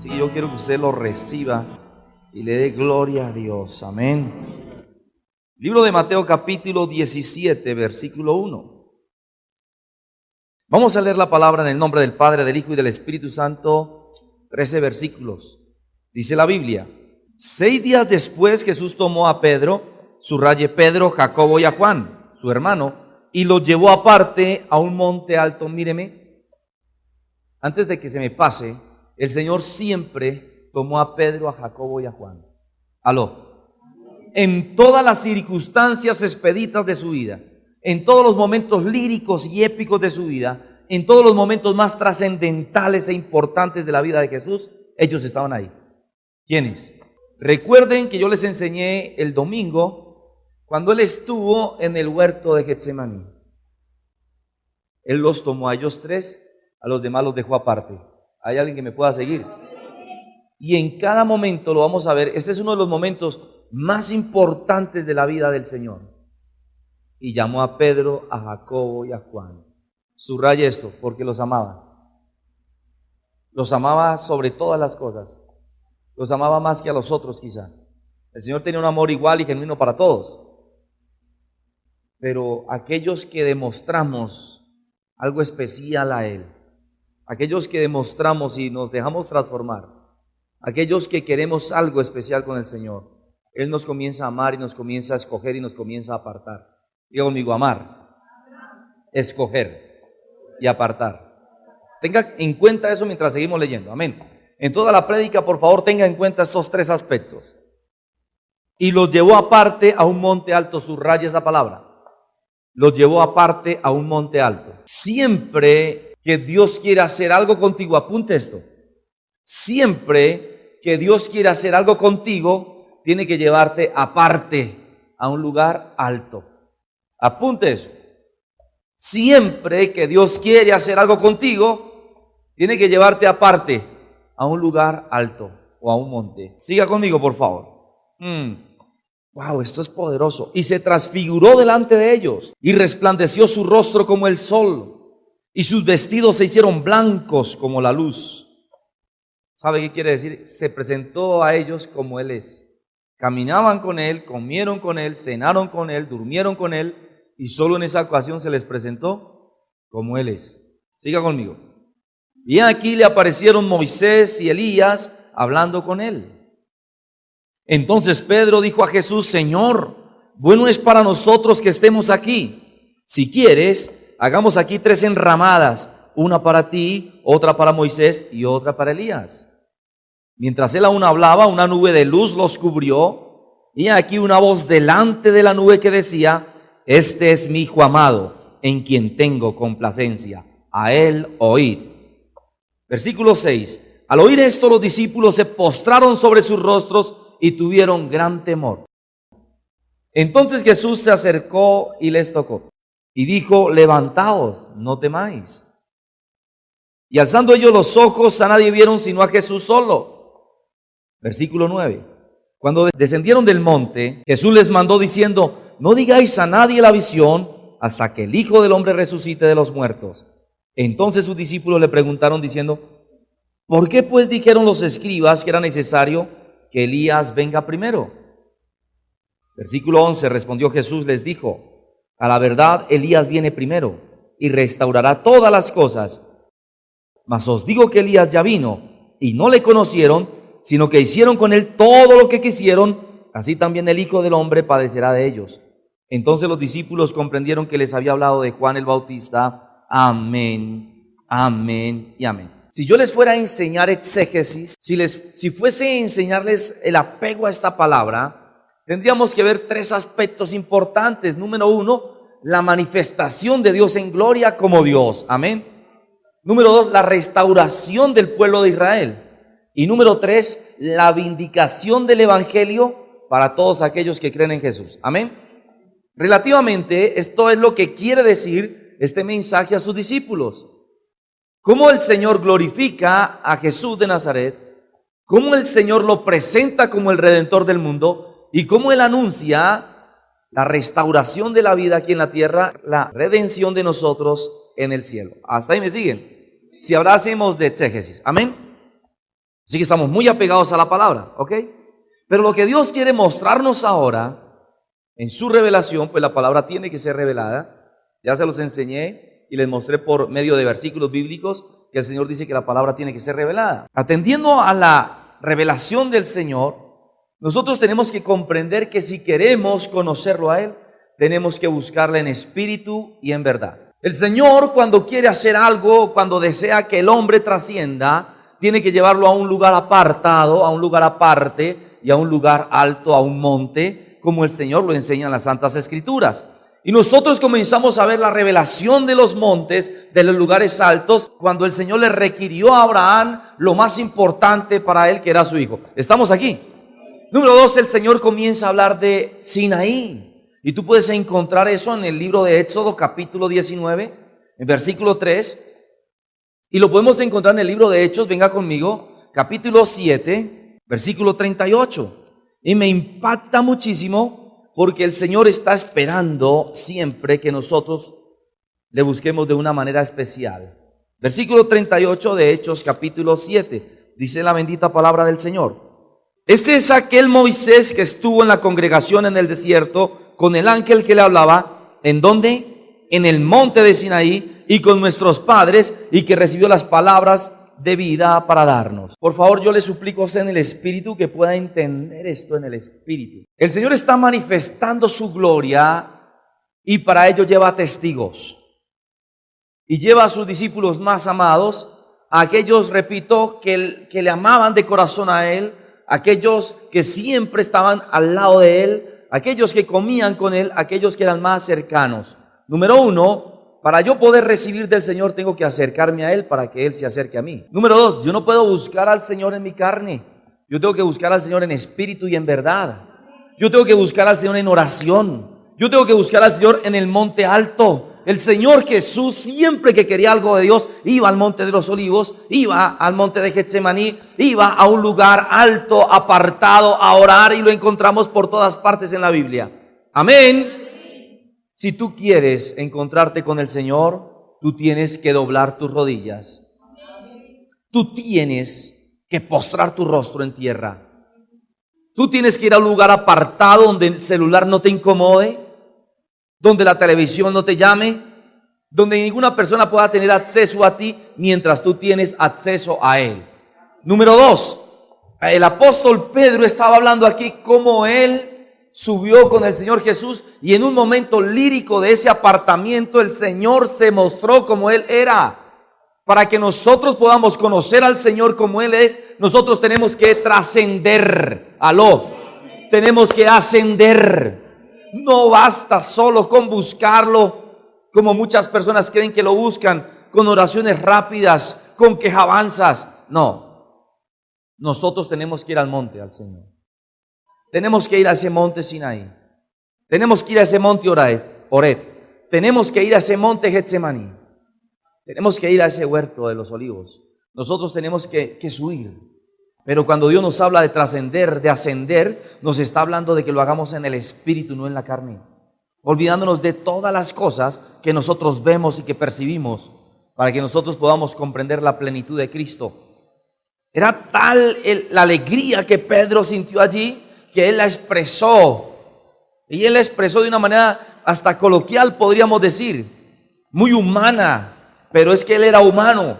Así que yo quiero que usted lo reciba y le dé gloria a Dios. Amén. Libro de Mateo capítulo 17, versículo 1. Vamos a leer la palabra en el nombre del Padre, del Hijo y del Espíritu Santo. 13 versículos. Dice la Biblia: 6 días después Jesús tomó a Pedro, subraye Pedro, Jacobo y a Juan, su hermano, y los llevó aparte a un monte alto. Míreme, antes de que se me pase, el Señor siempre tomó a Pedro, a Jacobo y a Juan. Aló. En todas las circunstancias expeditas de su vida, en todos los momentos líricos y épicos de su vida, en todos los momentos más trascendentales e importantes de la vida de Jesús, ellos estaban ahí. ¿Quiénes? Recuerden que yo les enseñé el domingo cuando Él estuvo en el huerto de Getsemaní. Él los tomó a ellos 3, a los demás los dejó aparte. ¿Hay alguien que me pueda seguir? Y en cada momento lo vamos a ver. Este es uno de los momentos más importantes de la vida del Señor. Y llamó a Pedro, a Jacobo y a Juan. Subraya esto, porque los amaba. Los amaba sobre todas las cosas. Los amaba más que a los otros quizá. El Señor tenía un amor igual y genuino para todos. Pero aquellos que demostramos algo especial a Él, aquellos que demostramos y nos dejamos transformar, aquellos que queremos algo especial con el Señor, Él nos comienza a amar y nos comienza a escoger y nos comienza a apartar. Diga conmigo: amar, escoger y apartar. Tenga en cuenta eso mientras seguimos leyendo. Amén. En toda la prédica, por favor, tenga en cuenta estos 3 aspectos. Y los llevó aparte a un monte alto. Subraya esa palabra. Los llevó aparte a un monte alto. Siempre que Dios quiere hacer algo contigo, apunte esto. Siempre que Dios quiere hacer algo contigo, tiene que llevarte aparte a un lugar alto. Apunte eso. Siempre que Dios quiere hacer algo contigo, tiene que llevarte aparte a un lugar alto o a un monte. Siga conmigo, por favor. Wow, esto es poderoso. Y se transfiguró delante de ellos y resplandeció su rostro como el sol, y sus vestidos se hicieron blancos como la luz. ¿Sabe qué quiere decir? Se presentó a ellos como Él es. Caminaban con Él, comieron con Él, cenaron con Él, durmieron con Él, y solo en esa ocasión se les presentó como Él es. Siga conmigo. Y aquí le aparecieron Moisés y Elías hablando con Él. Entonces Pedro dijo a Jesús: Señor, bueno es para nosotros que estemos aquí. Si quieres, hagamos aquí 3 enramadas, una para ti, otra para Moisés y otra para Elías. Mientras él aún hablaba, una nube de luz los cubrió, y aquí una voz delante de la nube que decía: Este es mi Hijo amado, en quien tengo complacencia, a él oíd. Versículo 6. Al oír esto, los discípulos se postraron sobre sus rostros y tuvieron gran temor. Entonces Jesús se acercó y les tocó y dijo: levantaos, no temáis. Y alzando ellos los ojos, a nadie vieron sino a Jesús solo. Versículo 9. Cuando descendieron del monte, Jesús les mandó diciendo: no digáis a nadie la visión hasta que el Hijo del Hombre resucite de los muertos. Entonces sus discípulos le preguntaron diciendo: ¿por qué pues dijeron los escribas que era necesario que Elías venga primero? Versículo 11. Respondió Jesús, les dijo: a la verdad, Elías viene primero y restaurará todas las cosas. Mas os digo que Elías ya vino y no le conocieron, sino que hicieron con él todo lo que quisieron. Así también el Hijo del Hombre padecerá de ellos. Entonces los discípulos comprendieron que les había hablado de Juan el Bautista. Amén, amén y amén. Si yo les fuera a enseñar exégesis, si fuese a enseñarles el apego a esta palabra, tendríamos que ver 3 aspectos importantes. Número 1, la manifestación de Dios en gloria como Dios. Amén. Número 2, la restauración del pueblo de Israel. Y número 3, la vindicación del evangelio para todos aquellos que creen en Jesús. Amén. Relativamente, esto es lo que quiere decir este mensaje a sus discípulos. Cómo el Señor glorifica a Jesús de Nazaret, cómo el Señor lo presenta como el Redentor del mundo y cómo Él anuncia la restauración de la vida aquí en la tierra, la redención de nosotros en el cielo. Hasta ahí me siguen. Si hablásemos de exégesis. Amén. Así que estamos muy apegados a la palabra, ¿ok? Pero lo que Dios quiere mostrarnos ahora, en su revelación, pues la palabra tiene que ser revelada. Ya se los enseñé y les mostré por medio de versículos bíblicos que el Señor dice que la palabra tiene que ser revelada. Atendiendo a la revelación del Señor, nosotros tenemos que comprender que si queremos conocerlo a Él, tenemos que buscarle en espíritu y en verdad. El Señor, cuando quiere hacer algo, cuando desea que el hombre trascienda, tiene que llevarlo a un lugar apartado, a un lugar aparte y a un lugar alto, a un monte, como el Señor lo enseña en las Santas Escrituras. Y nosotros comenzamos a ver la revelación de los montes, de los lugares altos, cuando el Señor le requirió a Abraham lo más importante para él, que era su hijo. ¿Estamos aquí? Número 2, el Señor comienza a hablar de Sinaí. Y tú puedes encontrar eso en el libro de Éxodo, capítulo 19, en versículo 3. Y lo podemos encontrar en el libro de Hechos, venga conmigo, capítulo 7, versículo 38. Y me impacta muchísimo porque el Señor está esperando siempre que nosotros le busquemos de una manera especial. Versículo 38 de Hechos, capítulo 7. Dice la bendita palabra del Señor. Este es aquel Moisés que estuvo en la congregación en el desierto con el ángel que le hablaba. ¿En dónde? En el monte de Sinaí y con nuestros padres, y que recibió las palabras de vida para darnos. Por favor, yo le suplico a usted en el Espíritu que pueda entender esto en el Espíritu. El Señor está manifestando su gloria y para ello lleva testigos. Y lleva a sus discípulos más amados, a aquellos, repito, que le amaban de corazón a Él, aquellos que siempre estaban al lado de Él, aquellos que comían con Él, aquellos que eran más cercanos. Número 1, para yo poder recibir del Señor tengo que acercarme a Él para que Él se acerque a mí. Número 2, yo no puedo buscar al Señor en mi carne. Yo tengo que buscar al Señor en espíritu y en verdad. Yo tengo que buscar al Señor en oración. Yo tengo que buscar al Señor en el monte alto. El Señor Jesús, siempre que quería algo de Dios, iba al monte de los olivos, iba al monte de Getsemaní, iba a un lugar alto, apartado, a orar, y lo encontramos por todas partes en la Biblia. Amén. Si tú quieres encontrarte con el Señor, tú tienes que doblar tus rodillas. Tú tienes que postrar tu rostro en tierra. Tú tienes que ir a un lugar apartado donde el celular no te incomode, donde la televisión no te llame, donde ninguna persona pueda tener acceso a ti mientras tú tienes acceso a Él. Número 2, el apóstol Pedro estaba hablando aquí cómo él subió con el Señor Jesús, y en un momento lírico de ese apartamiento el Señor se mostró como Él era. Para que nosotros podamos conocer al Señor como Él es, nosotros tenemos que trascender. Aló, tenemos que ascender. No basta solo con buscarlo, como muchas personas creen que lo buscan, con oraciones rápidas, con quejabanzas. No, nosotros tenemos que ir al monte, al Señor. Tenemos que ir a ese monte Sinaí. Tenemos que ir a ese monte Oret. Tenemos que ir a ese monte Getsemaní. Tenemos que ir a ese huerto de los olivos. Nosotros tenemos que subir. Pero cuando Dios nos habla de trascender, de ascender, nos está hablando de que lo hagamos en el espíritu, no en la carne. Olvidándonos de todas las cosas que nosotros vemos y que percibimos, para que nosotros podamos comprender la plenitud de Cristo. Era tal la alegría que Pedro sintió allí, que él la expresó. Y él la expresó de una manera hasta coloquial, podríamos decir, muy humana, pero es que él era humano.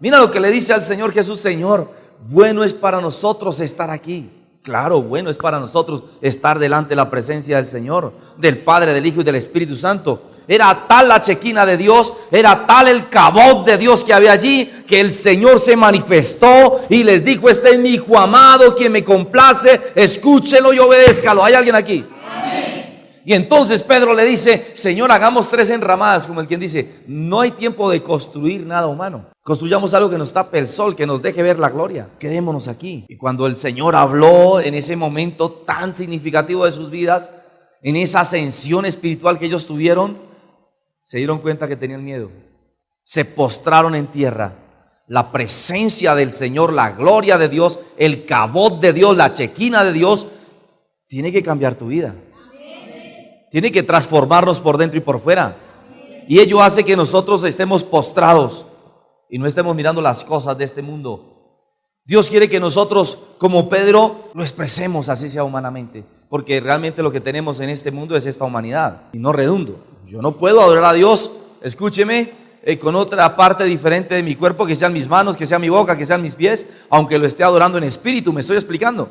Mira lo que le dice al Señor Jesús: Señor, bueno es para nosotros estar aquí. Claro, bueno es para nosotros estar delante de la presencia del Señor, del Padre, del Hijo y del Espíritu Santo. Era tal la chequina de Dios, era tal el cabot de Dios que había allí, que el Señor se manifestó y les dijo: este es mi Hijo amado, quien me complace, escúchelo y obedézcalo. ¿Hay alguien aquí? Y entonces Pedro le dice: Señor, hagamos 3 enramadas, como el quien dice, no hay tiempo de construir nada humano. Construyamos algo que nos tape el sol, que nos deje ver la gloria. Quedémonos aquí. Y cuando el Señor habló en ese momento tan significativo de sus vidas, en esa ascensión espiritual que ellos tuvieron, se dieron cuenta que tenían miedo. Se postraron en tierra. La presencia del Señor, la gloria de Dios, el cabot de Dios, la chequina de Dios, tiene que cambiar tu vida. Tiene que transformarnos por dentro y por fuera. Y ello hace que nosotros estemos postrados y no estemos mirando las cosas de este mundo. Dios quiere que nosotros, como Pedro, lo expresemos así sea humanamente, porque realmente lo que tenemos en este mundo es esta humanidad, y no redundo. Yo no puedo adorar a Dios, escúcheme, con otra parte diferente de mi cuerpo, que sean mis manos, que sea mi boca, que sean mis pies, aunque lo esté adorando en espíritu. Me estoy explicando.